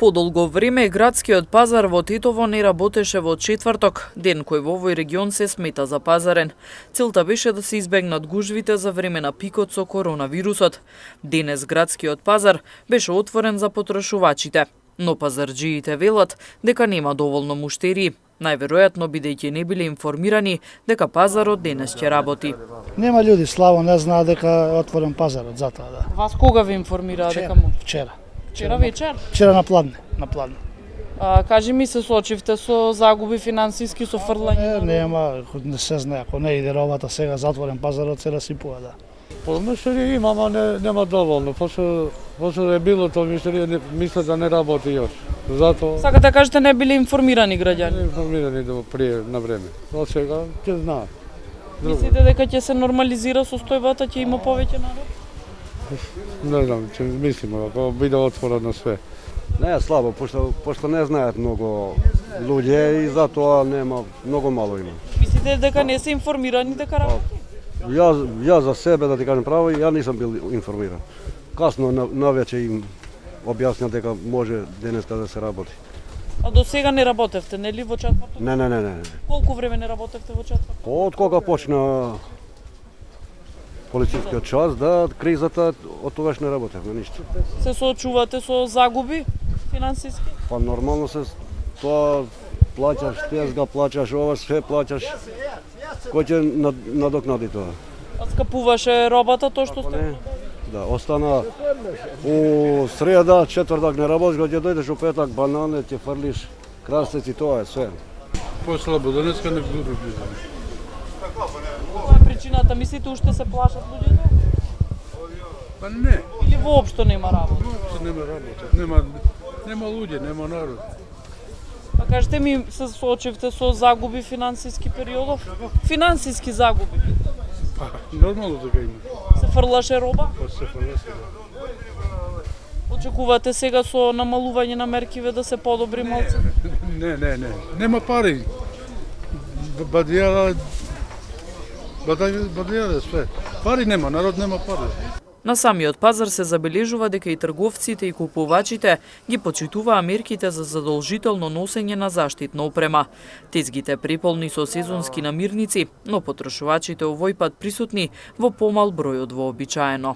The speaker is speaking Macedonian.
Подолго време градскиот пазар во Тетово не работеше во четврток, ден кој во овој регион се смета за пазарен. Целта беше да се избегнат гужвите за време на пикот со коронавирусот. Денес градскиот пазар беше отворен за потрошувачите, но пазарџиите велат дека нема доволно муштери. Најверојатно бидејќи не биле информирани дека пазарот денес ќе работи. Нема луѓе, слабо не знаат дека е отворен пазарот, затоа да. Вас кога ви информираа дека му? Вчера. Вчера вечер? Вчера на пладне. Кажи ми, се соочивте со загуби финансиски, со фрлање? Нема, не се знае, ако не иде робата сега затворен пазарот се расипува, да. Миштерија има, ама нема доволно. Пошто е било тоа миштерија, мисле да не работи још. Затоа Сакате да кажете не биле информирани граѓани? не информирани до прие на време. Од сега ќе знаат. Мислите дека ќе се нормализира состојбата, ќе има повеќе народ? Не знам, ќе мислиме, ако биде отворено све. Не е слабо, пошто не знаат многу луѓе и затоа нема, многу мало има. Мислите дека не се информирани дека работи? Ја за себе, да ти кажем право, ја нисам бил информиран. Касно навече им објаснија дека може денеска да се работи. А до сега не работевте, нели во четврток? Не. Колку време не работевте во четврток? Од кога почна полицискиот час, да, кризата, од тогаш не работевме ништо. Се соочувате со загуби финансиски? Па нормално се тоа плаќаш, тезга плаќаш, ова све плаќаш. Кој ќе надокнади тоа? А скапуваше робата тоа што сте? Не. Да, остана у среда, четвртак не работиш, кога ќе дојдеш у петак банане, ќе фрлиш крастеци, тоа е све. Послабо, денеска не влизаме. Која е причината? Мислите уште се плашат луѓето? Па не, Или воопшто нема работа? се нема работа. Нема луѓе, нема народ. Па кажете ми, се соочивте со загуби финансиски периодов? Финансиски загуби? Па, нормално дека има. Се фрлаше роба? Па се фалеса. Очекувате сега со намалување на меркиве да се подобри малце? Не. Нема пари. Бадијара све. Пари нема, народ нема пари. На самиот пазар се забележува дека и трговците и купувачите ги почитуваа мерките за задолжително носење на заштитна опрема. Тезгите преполни со сезонски намирници, но потрошувачите овој пат присутни во помал број од вообичаено.